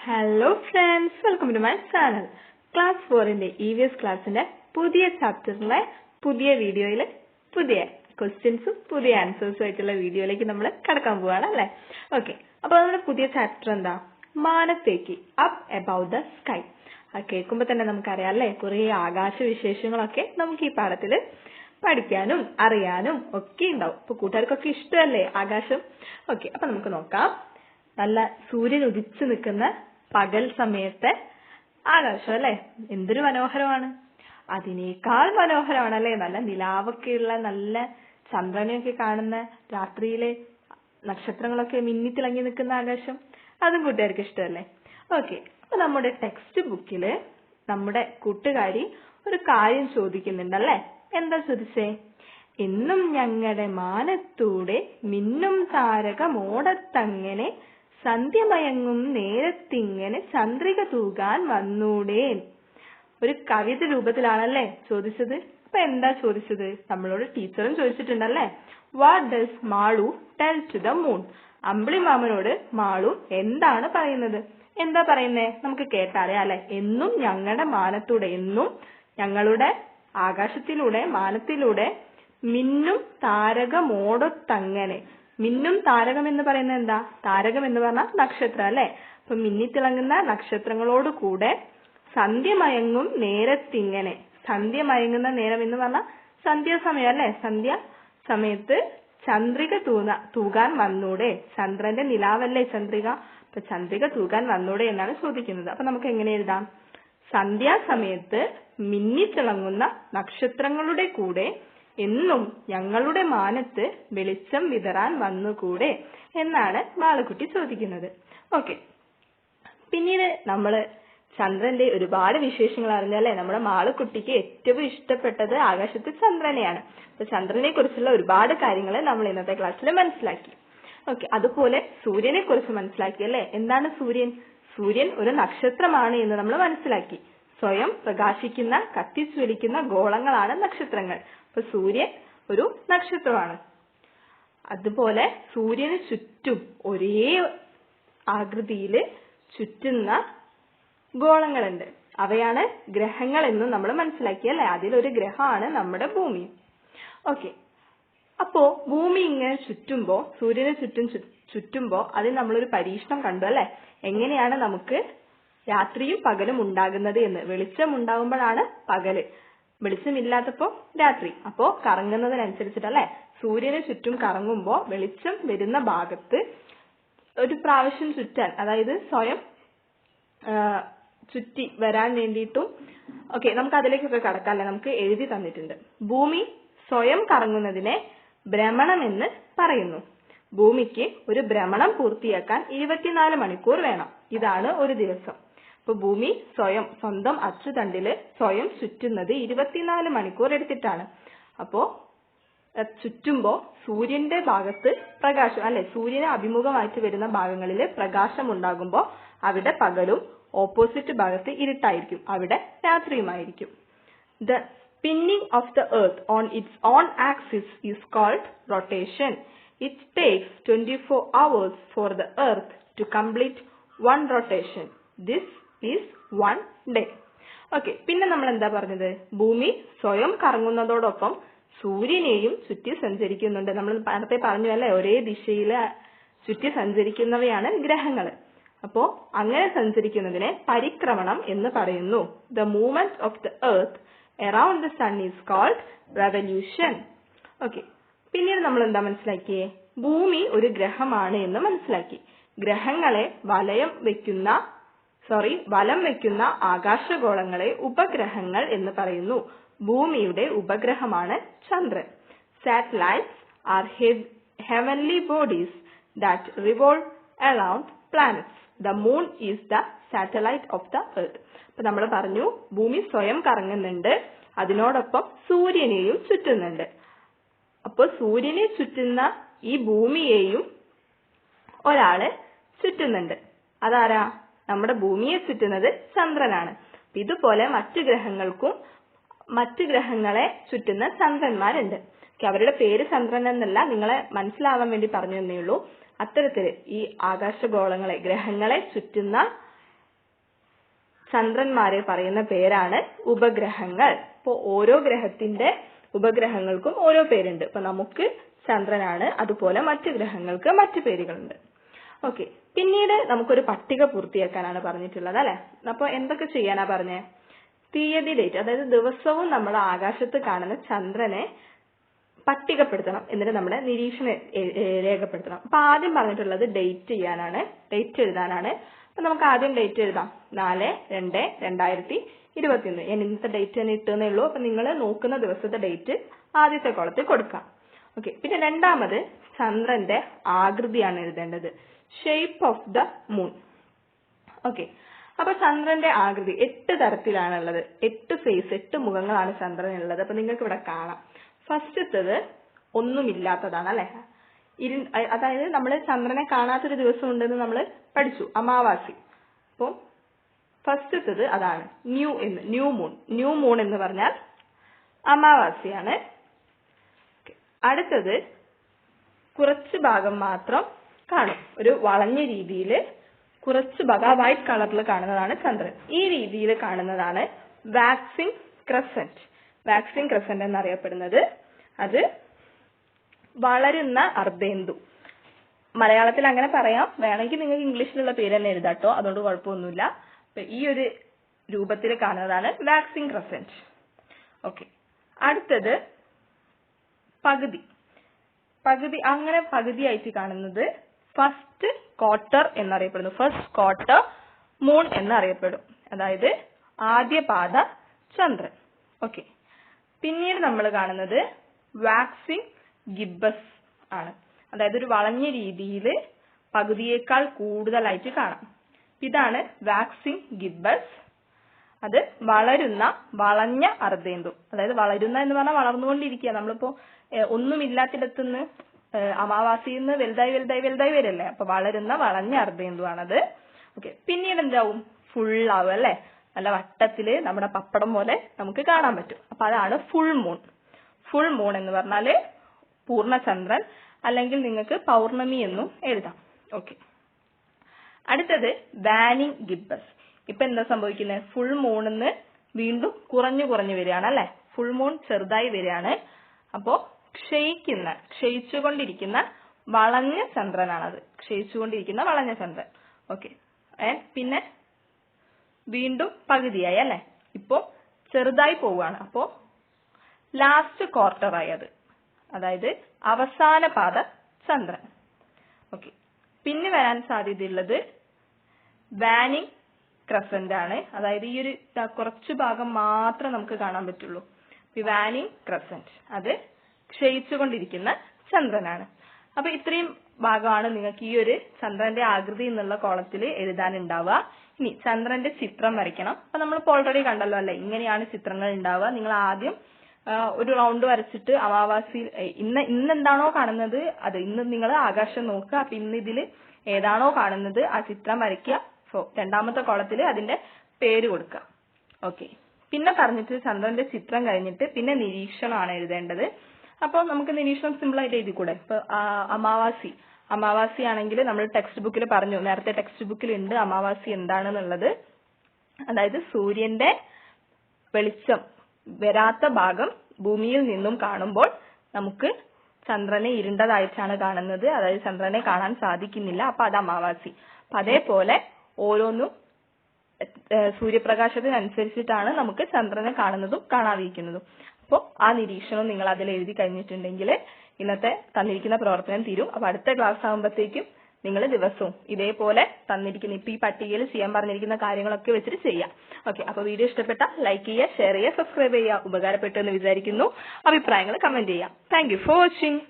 Hello friends, welcome to my channel. Class 4ന്റെ EVS ക്ലാസ്സിന്റെ പുതിയ ചാപ്റ്ററിലെ പുതിയ വീഡിയോയിൽ പുതിയ ക്വസ്റ്റ്യൻസും പുതിയ ആൻസേഴ്സും ആയിട്ടുള്ള വീഡിയോയിലേക്ക് നമ്മൾ കടക്കാൻ പോവാണ് അല്ലേ? ഓക്കെ, അപ്പോൾ നമ്മുടെ പുതിയ ചാപ്റ്റർ എന്താ? മാനത്തേക്ക്, അപ്പ് എബൌട്ട് ദ സ്കൈ. അത് കേൾക്കുമ്പോൾ തന്നെ നമുക്കറിയാം അല്ലേ, കുറേ ആകാശ വിശേഷങ്ങളൊക്കെ നമുക്ക് ഈ പാഠത്തിൽ പഠിക്കാനും അറിയാനും ഒക്കെ ഉണ്ടാവും. ഇപ്പൊ കൂട്ടുകാർക്കൊക്കെ ഇഷ്ടമല്ലേ ആകാശം? ഓക്കെ, അപ്പൊ നമുക്ക് നോക്കാം. നല്ല സൂര്യൻ ഉദിച്ചു നിൽക്കുന്ന പകൽ സമയത്തെ ആകാശം അല്ലെ, എന്തൊരു മനോഹരമാണ്. അതിനേക്കാൾ മനോഹരമാണ് അല്ലെ നല്ല നിലാവൊക്കെയുള്ള, നല്ല ചന്ദ്രനെയൊക്കെ കാണുന്ന, രാത്രിയിലെ നക്ഷത്രങ്ങളൊക്കെ മിന്നിത്തിളങ്ങി നിൽക്കുന്ന ആകാശം. അതും കൂട്ടുകാർക്ക് ഇഷ്ടമല്ലേ? ഓക്കെ, അപ്പൊ നമ്മുടെ ടെക്സ്റ്റ് ബുക്കില് നമ്മുടെ കൂട്ടുകാരി ഒരു കാര്യം ചോദിക്കുന്നുണ്ടല്ലേ. എന്താ ചോദിച്ചേ? എന്നും ഞങ്ങളുടെ മാനത്തൂടെ മിന്നും താരകമോടത്തങ്ങനെ സന്ധ്യമയങ്ങും നേരത്തിങ്ങനെ ചന്ദ്രിക തൂകാൻ വന്നൂടേ. ഒരു കവിത രൂപത്തിലാണല്ലേ ചോദിച്ചത്. അപ്പൊ എന്താ ചോദിച്ചത്? നമ്മളോട് ടീച്ചറും ചോദിച്ചിട്ടുണ്ടല്ലേ. What does Malu tell to the moon? അമ്പിളിമാമനോട് മാളു എന്താണ് പറയുന്നത്? എന്താ പറയുന്നേ? നമുക്ക് കേട്ടറിയാം അല്ലെ. എന്നും ഞങ്ങളുടെ മാനത്തൂടെ, എന്നും ഞങ്ങളുടെ ആകാശത്തിലൂടെ, മാനത്തിലൂടെ മിന്നും താരകമോടൊത്തങ്ങനെ. മിന്നും താരകം എന്ന് പറയുന്നത് എന്താ? താരകം എന്ന് പറഞ്ഞാൽ നക്ഷത്രം അല്ലെ. അപ്പൊ മിന്നിത്തിളങ്ങുന്ന നക്ഷത്രങ്ങളോട് കൂടെ സന്ധ്യമയങ്ങും നേരത്തിങ്ങനെ. സന്ധ്യ മയങ്ങുന്ന നേരം എന്ന് പറഞ്ഞാൽ സന്ധ്യാസമയം അല്ലെ. സന്ധ്യ സമയത്ത് ചന്ദ്രിക തൂകാൻ വന്നൂടെ. ചന്ദ്രന്റെ നിലാവല്ലേ ചന്ദ്രിക. അപ്പൊ ചന്ദ്രിക തൂകാൻ വന്നൂടെ എന്നാണ് ചോദിക്കുന്നത്. അപ്പൊ നമുക്ക് എങ്ങനെ എഴുതാം? സന്ധ്യാസമയത്ത് മിന്നിത്തിളങ്ങുന്ന നക്ഷത്രങ്ങളുടെ കൂടെ എന്നും ഞങ്ങളുടെ മാനത്ത് വെളിച്ചം വിതറാൻ വന്നുകൂടെ എന്നാണ് മാളക്കുട്ടി ചോദിക്കുന്നത്. ഓക്കെ, പിന്നീട് നമ്മള് ചന്ദ്രന്റെ ഒരുപാട് വിശേഷങ്ങൾ അറിഞ്ഞല്ലേ. നമ്മുടെ മാളക്കുട്ടിക്ക് ഏറ്റവും ഇഷ്ടപ്പെട്ടത് ആകാശത്ത് ചന്ദ്രനെയാണ്. അപ്പൊ ചന്ദ്രനെ കുറിച്ചുള്ള ഒരുപാട് കാര്യങ്ങൾ നമ്മൾ ഇന്നത്തെ ക്ലാസ്സിൽ മനസ്സിലാക്കി. ഓക്കെ, അതുപോലെ സൂര്യനെ കുറിച്ച് മനസ്സിലാക്കി അല്ലെ. എന്താണ് സൂര്യൻ? സൂര്യൻ ഒരു നക്ഷത്രമാണ് എന്ന് നമ്മൾ മനസ്സിലാക്കി. സ്വയം പ്രകാശിക്കുന്ന, കത്തിജ്വലിക്കുന്ന ഗോളങ്ങളാണ് നക്ഷത്രങ്ങൾ. അപ്പൊ സൂര്യൻ ഒരു നക്ഷത്രമാണ്. അതുപോലെ സൂര്യന് ചുറ്റും ഒരേ ആകൃതിയിൽ ചുറ്റുന്ന ഗോളങ്ങളുണ്ട്. അവയാണ് ഗ്രഹങ്ങൾ എന്ന് നമ്മൾ മനസ്സിലാക്കി അല്ലെ. അതിലൊരു ഗ്രഹമാണ് നമ്മുടെ ഭൂമി. ഓക്കെ, അപ്പോ ഭൂമി ഇങ്ങനെ ചുറ്റുമ്പോ, സൂര്യന് ചുറ്റുമ്പോ അതിൽ നമ്മളൊരു പരീക്ഷണം കണ്ടു അല്ലെ. എങ്ങനെയാണ് നമുക്ക് രാത്രിയും പകലും ഉണ്ടാകുന്നത് എന്ന്. വെളിച്ചം ഉണ്ടാകുമ്പോഴാണ് പകല്, വെളിച്ചമില്ലാത്തപ്പോ രാത്രി. അപ്പോ കറങ്ങുന്നതിനനുസരിച്ചിട്ടല്ലേ, സൂര്യന് ചുറ്റും കറങ്ങുമ്പോ വെളിച്ചം വരുന്ന ഭാഗത്ത് ഒരു പ്രാവശ്യം ചുറ്റാൻ, അതായത് സ്വയം ചുറ്റി വരാൻ വേണ്ടിയിട്ടും. ഓക്കെ, നമുക്ക് അതിലേക്കൊക്കെ കടക്കാല്ലേ. നമുക്ക് എഴുതി തന്നിട്ടുണ്ട്. ഭൂമി സ്വയം കറങ്ങുന്നതിനെ ഭ്രമണം എന്ന് പറയുന്നു. ഭൂമിക്ക് ഒരു ഭ്രമണം പൂർത്തിയാക്കാൻ 24 മണിക്കൂർ വേണം. ഇതാണ് ഒരു ദിവസം. അപ്പൊ ഭൂമി സ്വന്തം അച്ചുതണ്ടില് സ്വയം ചുറ്റുന്നത് 24 മണിക്കൂർ എടുത്തിട്ടാണ്. അപ്പോ ചുറ്റുമ്പോ സൂര്യന്റെ ഭാഗത്ത് പ്രകാശം അല്ലെ, സൂര്യനെ അഭിമുഖമായിട്ട് വരുന്ന ഭാഗങ്ങളിൽ പ്രകാശം ഉണ്ടാകുമ്പോ അവിടെ പകലും, ഓപ്പോസിറ്റ് ഭാഗത്ത് ഇരുട്ടായിരിക്കും, അവിടെ രാത്രിയുമായിരിക്കും. The spinning of the earth on its own axis is called rotation. It takes 24 hours for the earth to complete one rotation. This is one day. Okay, പിന്നെ നമ്മൾ എന്താ പറഞ്ഞത്? ഭൂമി സ്വയം കറങ്ങുന്നതോടൊപ്പം സൂര്യനെയും ചുറ്റി സഞ്ചരിക്കുന്നുണ്ട്. നമ്മൾ നേരത്തെ പറഞ്ഞു അല്ലെ, ഒരേ ദിശയിൽ ചുറ്റി സഞ്ചരിക്കുന്നവയാണ് ഗ്രഹങ്ങൾ. അപ്പോ അങ്ങനെ സഞ്ചരിക്കുന്നതിനെ പരിക്രമണം എന്ന് പറയുന്നു. The movement of the earth around the sun is called revolution. Okay, പിന്നീട് നമ്മൾ എന്താ മനസ്സിലാക്കിയേ? ഭൂമി ഒരു ഗ്രഹമാണ് എന്ന് മനസ്സിലാക്കി. ഗ്രഹങ്ങളെ വലം വെക്കുന്ന ആകാശഗോളങ്ങളെ ഉപഗ്രഹങ്ങൾ എന്ന് പറയുന്നു. ഭൂമിയുടെ ഉപഗ്രഹമാണ് ചന്ദ്രൻ. Satellites are heavenly bodies that revolve around planets. The moon is the satellite of the earth. അപ്പൊ നമ്മൾ പറഞ്ഞു, ഭൂമി സ്വയം കറങ്ങുന്നുണ്ട്, അതിനോടൊപ്പം സൂര്യനെയും ചുറ്റുന്നുണ്ട്. അപ്പൊ സൂര്യനെ ചുറ്റുന്ന ഈ ഭൂമിയെയും ഒരാള് ചുറ്റുന്നുണ്ട്. അതാരാ? നമ്മുടെ ഭൂമിയെ ചുറ്റുന്നത് ചന്ദ്രനാണ്. ഇതുപോലെ മറ്റു ഗ്രഹങ്ങളെ ചുറ്റുന്ന ചന്ദ്രന്മാരുണ്ട്. അവരുടെ പേര് ചന്ദ്രൻ എന്നല്ല, നിങ്ങളെ മനസ്സിലാവാൻ വേണ്ടി പറഞ്ഞു എന്നേ ഉള്ളൂ. അത്തരത്തില് ഈ ആകാശഗോളങ്ങളെ, ഗ്രഹങ്ങളെ ചുറ്റുന്ന ചന്ദ്രന്മാരെ പറയുന്ന പേരാണ് ഉപഗ്രഹങ്ങൾ. അപ്പോൾ ഓരോ ഗ്രഹത്തിന്റെ ഉപഗ്രഹങ്ങൾക്കും ഓരോ പേരുണ്ട്. ഇപ്പൊ നമുക്ക് ചന്ദ്രനാണ്, അതുപോലെ മറ്റു ഗ്രഹങ്ങൾക്ക് മറ്റു പേരുകളുണ്ട്. ഓക്കെ, പിന്നീട് നമുക്കൊരു പട്ടിക പൂർത്തിയാക്കാനാണ് പറഞ്ഞിട്ടുള്ളത് അല്ലെ. അപ്പൊ എന്തൊക്കെ ചെയ്യാനാ പറഞ്ഞേ? തീയതി, ഡേറ്റ്, അതായത് ദിവസവും നമ്മൾ ആകാശത്ത് കാണുന്ന ചന്ദ്രനെ പട്ടികപ്പെടുത്തണം, എന്നിട്ട് നമ്മുടെ നിരീക്ഷണം രേഖപ്പെടുത്തണം. അപ്പൊ ആദ്യം പറഞ്ഞിട്ടുള്ളത് ഡേറ്റ് എഴുതാനാണ്. അപ്പൊ നമുക്ക് ആദ്യം ഡേറ്റ് എഴുതാം. 4/2/2021. ഞാൻ ഇന്നത്തെ ഡേറ്റ് തന്നെ ഇട്ടേ ഉള്ളൂ. അപ്പൊ നിങ്ങൾ നോക്കുന്ന ദിവസത്തെ ഡേറ്റ് ആദ്യത്തെ കോളത്തിൽ കൊടുക്കാം. ഓക്കെ, പിന്നെ രണ്ടാമത് ചന്ദ്രന്റെ ആകൃതിയാണ് എഴുതേണ്ടത്. Shape of the moon. Okay, അപ്പൊ ചന്ദ്രന്റെ ആകൃതി 8 തരത്തിലാണുള്ളത്. 8 ഫേസ്, 8 മുഖങ്ങളാണ് ചന്ദ്രനുള്ളത്. അപ്പൊ നിങ്ങൾക്ക് ഇവിടെ കാണാം. ഫസ്റ്റത്തത് ഒന്നുമില്ലാത്തതാണ് അല്ലെ. അതായത് നമ്മൾ ചന്ദ്രനെ കാണാത്തൊരു ദിവസം ഉണ്ടെന്ന് നമ്മൾ പഠിച്ചു, അമാവാസി. അപ്പോൾ ഫസ്റ്റത്തത് അതാണ് ന്യൂ മൂൺ എന്ന് പറഞ്ഞാൽ അമാവാസിയാണ്. അടുത്തത് കുറച്ച് ഭാഗം മാത്രം കാണും, ഒരു വളഞ്ഞ രീതിയിൽ കുറച്ച് ഭാഗം വൈറ്റ് കളറിൽ കാണുന്നതാണ് ചന്ദ്രൻ. ഈ രീതിയിൽ കാണുന്നതാണ് വാക്സിംഗ് ക്രസന്റ് എന്നറിയപ്പെടുന്നത്. അത് വളരുന്ന അർദ്ധേന്ദു. മലയാളത്തിൽ അങ്ങനെ പറയാം, വേണമെങ്കിൽ നിങ്ങൾക്ക് ഇംഗ്ലീഷിലുള്ള പേര് തന്നെ എഴുതാട്ടോ, അതുകൊണ്ട് കുഴപ്പമൊന്നുമില്ല. ഈ ഒരു രൂപത്തിൽ കാണുന്നതാണ് വാക്സിംഗ് ക്രസന്റ്. ഓക്കെ, അടുത്തത് പകുതിയായിട്ട് കാണുന്നത് ഫസ്റ്റ് ക്വാർട്ടർ എന്നറിയപ്പെടുന്നു. ഫസ്റ്റ് ക്വാർട്ടർ മൂൺ എന്നറിയപ്പെടും, അതായത് ആദ്യ പാദ ചന്ദ്രൻ. ഓക്കെ, പിന്നീട് നമ്മൾ കാണുന്നത് വാക്സിംഗ് ഗിബസ് ആണ്. അതായത് ഒരു വളഞ്ഞ രീതിയിൽ പകുതിയേക്കാൾ കൂടുതലായിട്ട് കാണാം. ഇതാണ് വാക്സിംഗ് ഗിബസ്. അത് വളഞ്ഞ അർദ്ധേന്ദു. അതായത് വളരുന്ന എന്ന് പറഞ്ഞാൽ വളർന്നുകൊണ്ടിരിക്കുക. നമ്മളിപ്പോ ഒന്നുമില്ലാത്തിടത്തുനിന്ന് അമാവാസിയിൽ നിന്ന് വലുതായി വരല്ലേ. അപ്പൊ വളഞ്ഞ അർദ്ധേന്ദു ആണത്. ഓക്കെ, പിന്നീട് എന്താവും? ഫുള്ളാവും അല്ലെ. നല്ല വട്ടത്തില് നമ്മുടെ പപ്പടം പോലെ നമുക്ക് കാണാൻ പറ്റും. അപ്പൊ അതാണ് ഫുൾ മൂൺ എന്ന് പറഞ്ഞാല് പൂർണ്ണചന്ദ്രൻ, അല്ലെങ്കിൽ നിങ്ങൾക്ക് പൗർണമി എന്നും എഴുതാം. ഓക്കെ, അടുത്തത് വാനിങ് ഗിബസ്. ഇപ്പൊ എന്താ സംഭവിക്കുന്നത്? ഫുൾ മൂണിന്ന് വീണ്ടും കുറഞ്ഞു വരികയാണ് അല്ലെ. ഫുൾ മൂൺ ചെറുതായി വരികയാണ്. അപ്പോ ക്ഷയിച്ചുകൊണ്ടിരിക്കുന്ന വളഞ്ഞ ചന്ദ്രനാണത്. വളഞ്ഞ ചന്ദ്രൻ. ഓക്കെ, പിന്നെ വീണ്ടും പകുതിയായി അല്ലെ. ഇപ്പോ ചെറുതായി പോവുകയാണ്. അപ്പോ ലാസ്റ്റ് ക്വാർട്ടർ ആയത്, അതായത് അവസാന പാദ ചന്ദ്രൻ. ഓക്കെ, പിന്നെ വരാൻ സാധ്യതയുള്ളത് വാനിങ് ക്രസന്റ് ആണ്. അതായത് ഈ ഒരു കുറച്ചു ഭാഗം മാത്രം നമുക്ക് കാണാൻ പറ്റുള്ളൂ. വാനിങ് ക്രസന്റ്, അത് ക്ഷയിച്ചുകൊണ്ടിരിക്കുന്ന ചന്ദ്രനാണ്. അപ്പൊ ഇത്രയും ഭാഗമാണ് നിങ്ങൾക്ക് ഈ ഒരു ചന്ദ്രന്റെ ആകൃതി എന്നുള്ള കോളത്തിൽ എഴുതാനുണ്ടാവുക. ഇനി ചന്ദ്രന്റെ ചിത്രം വരയ്ക്കണം. അപ്പൊ നമ്മളിപ്പോ ഓൾറെഡി കണ്ടല്ലോ അല്ലെ, ഇങ്ങനെയാണ് ചിത്രങ്ങൾ ഉണ്ടാവുക. നിങ്ങൾ ആദ്യം ഒരു റൗണ്ട് വരച്ചിട്ട് അമാവാസി ഇന്ന് എന്താണോ കാണുന്നത് അത് ഇന്ന് നിങ്ങൾ ആകാശം നോക്കുക. അപ്പൊ ഇന്ന് ഇതിൽ ഏതാണോ കാണുന്നത് ആ ചിത്രം വരയ്ക്കുക. സോ രണ്ടാമത്തെ കോളത്തിൽ അതിന്റെ പേര് കൊടുക്കുക. ഓക്കെ, പിന്നെ പറഞ്ഞിട്ട് ചന്ദ്രന്റെ ചിത്രം കഴിഞ്ഞിട്ട് പിന്നെ നിരീക്ഷണമാണ് എഴുതേണ്ടത്. അപ്പൊ നമുക്ക് നിരീക്ഷണം സിമ്പിൾ ആയിട്ട് എഴുതിക്കൂടെ? ഇപ്പൊ അമാവാസി ആണെങ്കിൽ നമ്മൾ ടെക്സ്റ്റ് ബുക്കിൽ പറഞ്ഞു, നേരത്തെ ടെക്സ്റ്റ് ബുക്കിൽ ഉണ്ട് അമാവാസി എന്താണെന്നുള്ളത്. അതായത് സൂര്യന്റെ വെളിച്ചം വരാത്ത ഭാഗം ഭൂമിയിൽ നിന്നും കാണുമ്പോൾ നമുക്ക് ചന്ദ്രനെ ഇരുണ്ടതായിട്ടാണ് കാണുന്നത്. അതായത് ചന്ദ്രനെ കാണാൻ സാധിക്കുന്നില്ല. അപ്പൊ അത് അമാവാസി. അപ്പൊ അതേപോലെ ഓരോന്നും സൂര്യപ്രകാശത്തിനനുസരിച്ചിട്ടാണ് നമുക്ക് ചന്ദ്രനെ കാണുന്നതും കാണാതിരിക്കുന്നതും. അപ്പോൾ ആ നിരീക്ഷണം നിങ്ങൾ അതിൽ എഴുതി കഴിഞ്ഞിട്ടുണ്ടെങ്കിൽ ഇന്നത്തെ തന്നിരിക്കുന്ന പ്രവർത്തനം തീരും. അപ്പൊ അടുത്ത ക്ലാസ് ആകുമ്പോഴത്തേക്കും നിങ്ങൾ ദിവസവും ഇതേപോലെ തന്നിരിക്കുന്ന ഇപ്പൊ ഈ പട്ടികയിൽ ചെയ്യാൻ പറഞ്ഞിരിക്കുന്ന കാര്യങ്ങളൊക്കെ വെച്ചിട്ട് ചെയ്യാം. ഓക്കെ, അപ്പൊ വീഡിയോ ഇഷ്ടപ്പെട്ട ലൈക്ക് ചെയ്യുക, ഷെയർ ചെയ്യുക, സബ്സ്ക്രൈബ് ചെയ്യുക. ഉപകാരപ്പെട്ടു എന്ന് വിചാരിക്കുന്നു. അഭിപ്രായങ്ങൾ കമന്റ് ചെയ്യാം. Thank you for watching.